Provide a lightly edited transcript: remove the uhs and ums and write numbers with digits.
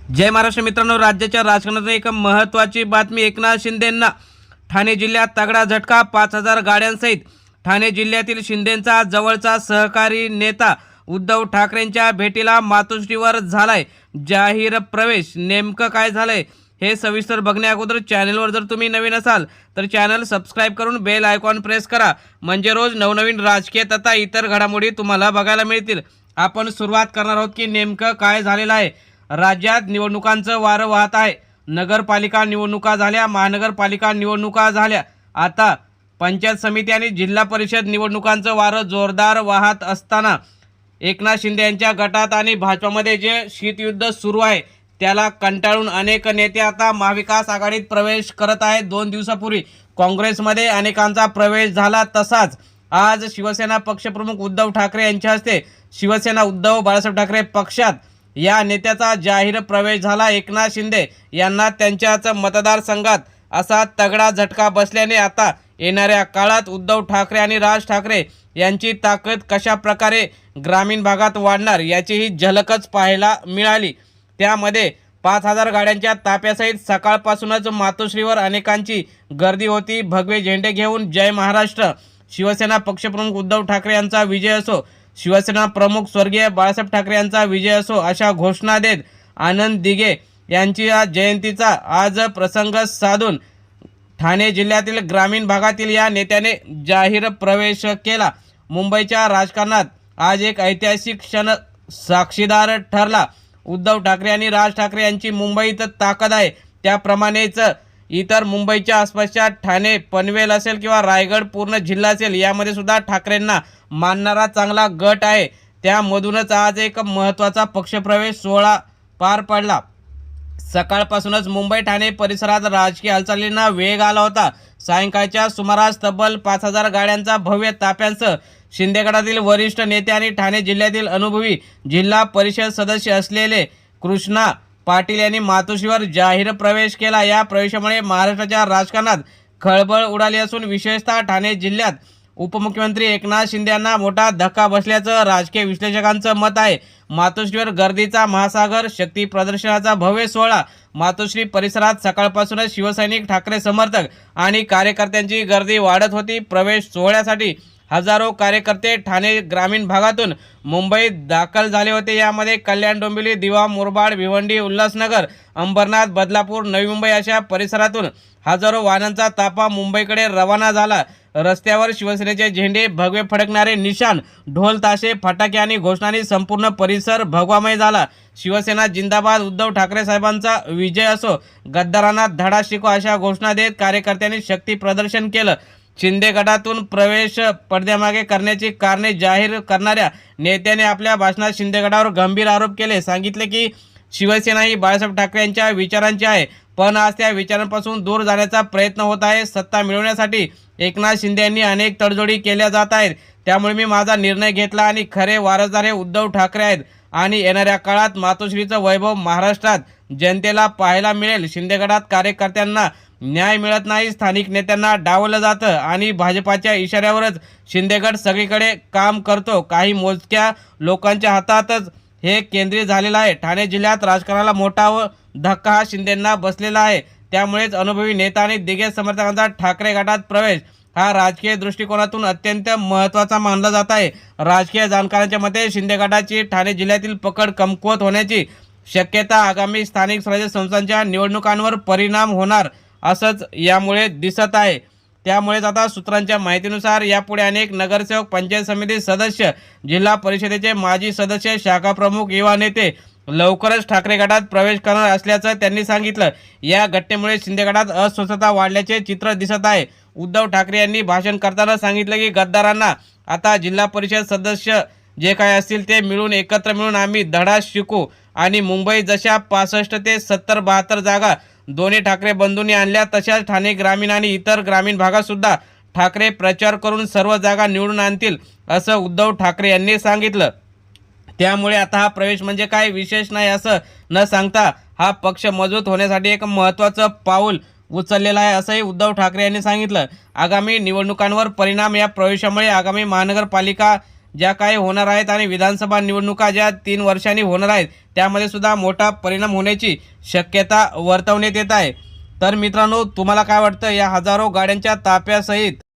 जय महाराष्ट्र मित्रांनो, राज्याच्या राजकारणात एक महत्त्वाची बातमी. एकनाथ शिंदेंना ठाणे जिल्ह्यात तगडा झटका. 5,000 गाड्यांसहित ठाणे जिल्ह्यातील शिंदेंचा जवळचा सहकारी नेता उद्धव ठाकरेंच्या भेटीला मातोश्रीवर झालाय जाहीर प्रवेश. नेमकं काय झालंय हे सविस्तर बघण्याअगोदर चॅनलवर जर तुम्ही नवीन असाल तर चॅनल सबस्क्राईब करून बेल आयकॉन प्रेस करा, म्हणजे रोज नवनवीन राजकीय तथा इतर घडामोडी तुम्हाला बघायला मिळतील. आपण सुरुवात करणार आहोत की नेमकं काय झालेलं आहे. राज्यात निवडणुकांचं वारं वाहत आहे. नगरपालिका निवडणुका झाल्या, महानगरपालिका निवडणुका झाल्या, आता पंचायत समिती आणि जिल्हा परिषद निवडणुकांचं वारं जोरदार वाहत असताना एकनाथ शिंदे यांच्या गटात आणि भाजपमध्ये जे शीतयुद्ध सुरू आहे त्याला कंटाळून अनेक नेते आता महाविकास आघाडीत प्रवेश करत आहेत. 2 दिवसापूर्वी काँग्रेसमध्ये अनेकांचा प्रवेश झाला. तसाच आज शिवसेना पक्षप्रमुख उद्धव ठाकरे यांच्या हस्ते शिवसेना उद्धव बाळासाहेब ठाकरे पक्षात या नेत्याचा जाहीर प्रवेश झाला. एकनाथ शिंदे यांना त्यांच्याच मतदारसंघात असा तगडा झटका बसल्याने आता येणाऱ्या काळात उद्धव ठाकरे आणि राज ठाकरे यांची ताकद कशा प्रकारे ग्रामीण भागात वाढणार याचीही झलकच पाहायला मिळाली. त्यामध्ये 5,000 गाड्यांच्या ताफ्यासहित सकाळपासूनच मातोश्रीवर अनेकांची गर्दी होती. भगवे झेंडे घेऊन जय महाराष्ट्र, शिवसेना पक्षप्रमुख उद्धव ठाकरे यांचा विजय असो, शिवसेना प्रमुख स्वर्गीय बाळासाहेब ठाकरे यांचा विजय असो अशा घोषणा देत आनंद दिघे यांची जयंतीचा आज प्रसंग साधून ठाणे जिल्ह्यातील ग्रामीण भागातील या नेत्याने जाहीर प्रवेश केला. मुंबईच्या राजकारणात आज एक ऐतिहासिक क्षण साक्षीदार ठरला. उद्धव ठाकरे आणि राज ठाकरे यांची मुंबईत ताकद आहे, त्याप्रमाणेच इतर मुंबईच्या आसपासच्या ठाणे, पनवेल असेल किंवा रायगड पूर्ण जिल्हा असेल यामध्ये सुद्धा ठाकरेंना मानणारा चांगला गट आहे. त्यामधूनच आज एक महत्त्वाचा पक्षप्रवेश सोहळा पार पडला. सकाळपासूनच मुंबई ठाणे परिसरात राजकीय हालचालींना वेग आला होता. सायंकाळच्या सुमारास तब्बल 5,000 गाड्यांचा भव्य ताफ्यांसह शिंदेगडातील वरिष्ठ नेते आणि ठाणे जिल्ह्यातील अनुभवी जिल्हा परिषद सदस्य असलेले कृष्णा पाटील यांनी मातोश्रीवर जाहीर प्रवेश केला. या प्रवेशामुळे महाराष्ट्राच्या राजकारणात खळबळ उडाली असून विशेषतः ठाणे जिल्ह्यात उपमुख्यमंत्री एकनाथ शिंदे यांना मोठा धक्का बसल्याचं राजकीय विश्लेषकांचं मत आहे. मातोश्रीवर गर्दीचा महासागर, शक्ती प्रदर्शनाचा भव्य सोहळा. मातोश्री परिसरात सकाळपासूनच शिवसैनिक, ठाकरे समर्थक आणि कार्यकर्त्यांची गर्दी वाढत होती. प्रवेश सोहळ्यासाठी हजारो कार्यकर्ते ठाणे ग्रामीण भागातून मुंबईत दाखल झाले होते. यामध्ये कल्याण, डोंबिवली, दिवा, मुरबाड, भिवंडी, उल्हासनगर, अंबरनाथ, बदलापूर, नवी मुंबई अशा परिसरातून हजारो वाहनांचा ताफा मुंबईकडे रवाना झाला. रस्त्यावर शिवसेनेचे झेंडे, भगवे फडकणारे निशाण, ढोल ताशे, फटाके आणि घोषणांनी संपूर्ण परिसर भगवामय झाला. शिवसेना जिंदाबाद, उद्धव ठाकरे साहेबांचा विजय असो, गद्दारांना धडा शिको अशा घोषणा देत कार्यकर्त्यांनी शक्ती प्रदर्शन केलं. शिंदे गटातून प्रवेश पडद्यामागे करण्याची कारणे जाहीर करणाऱ्या नेत्याने आपल्या भाषणात शिंदे गटावर गंभीर आरोप केले. सांगितले की शिवसेना ही बाळासाहेब ठाकरे यांच्या विचारांची आहे, पण आज त्या विचारांपासून दूर जाण्याचा प्रयत्न होत आहे. सत्ता मिळवण्यासाठी एकनाथ शिंदे यांनी अनेक तडजोडी केल्या जात आहेत, त्यामुळे मी माझा निर्णय घेतला आणि खरे वारसदार हे उद्धव ठाकरे आहेत आणि येणाऱ्या काळात मातोश्रीचं वैभव महाराष्ट्रात जनतेला पाहायला मिळेल. शिंदे गटात कार्यकर्त्यांना न्याय मिळत नाही, स्थानिक नेत्यांना डावलं जातं आणि भाजपाच्या इशाऱ्यावरच शिंदेगड सगळीकडे काम करतो. काही मोजक्या लोकांच्या हातातच हे केंद्रित झालेलं आहे. ठाणे जिल्ह्यात राजकारणाला मोठा धक्का हा शिंदेंना बसलेला आहे. त्यामुळेच अनुभवी नेता आणि दिग्गज समर्थकांचा ठाकरे गटात प्रवेश हा राजकीय दृष्टिकोनातून अत्यंत महत्त्वाचा मानला जात आहे. राजकीय जाणकारांच्या मते शिंदे गटाची ठाणे जिल्ह्यातील पकड कमकुवत होण्याची शक्यता आगामी स्थानिक स्वराज्य संस्थांच्या निवडणुकांवर परिणाम होणार असंच यामुळे दिसत आहे. त्यामुळेच आता सूत्रांच्या माहितीनुसार यापुढे अनेक नगरसेवक, पंचायत समिती सदस्य, जिल्हा परिषदेचे माजी सदस्य, शाखा प्रमुख, युवा नेते लवकरच ठाकरे गटात प्रवेश करणार असल्याचं त्यांनी सांगितलं. या घटनेमुळे शिंदे गटात अस्वस्थता वाढल्याचे चित्र दिसत आहे. उद्धव ठाकरे यांनी भाषण करताना सांगितलं की गद्दारांना आता जिल्हा परिषद सदस्य जे काय असतील ते मिळून एकत्र मिळून आम्ही धडा शिकू आणि मुंबई जशा 65 ते 70-72 जागा दोन्ही ठाकरे बंधूंनी आणल्या तशाच ठाणे ग्रामीण आणि इतर ग्रामीण भागात सुद्धा ठाकरे प्रचार करून सर्व जागा निवडून आणतील असं उद्धव ठाकरे यांनी सांगितलं. त्यामुळे आता हा प्रवेश म्हणजे काय विशेष नाही असं न सांगता हा पक्ष मजबूत होण्यासाठी एक महत्त्वाचं पाऊल उचललेला आहे असंही उद्धव ठाकरे यांनी सांगितलं. आगामी निवडणुकांवर परिणाम या प्रवेशामुळे आगामी महानगरपालिका ज्या काही होणार आहेत आणि विधानसभा निवडणुका ज्या 3 वर्षांनी होणार आहेत त्यामध्ये सुद्धा मोठा परिणाम होण्याची शक्यता वर्तवण्यात येत आहे। तर मित्रांनो, तुम्हाला काय वाटतं, या हजारो गाड्यांच्या ताफ्यासहित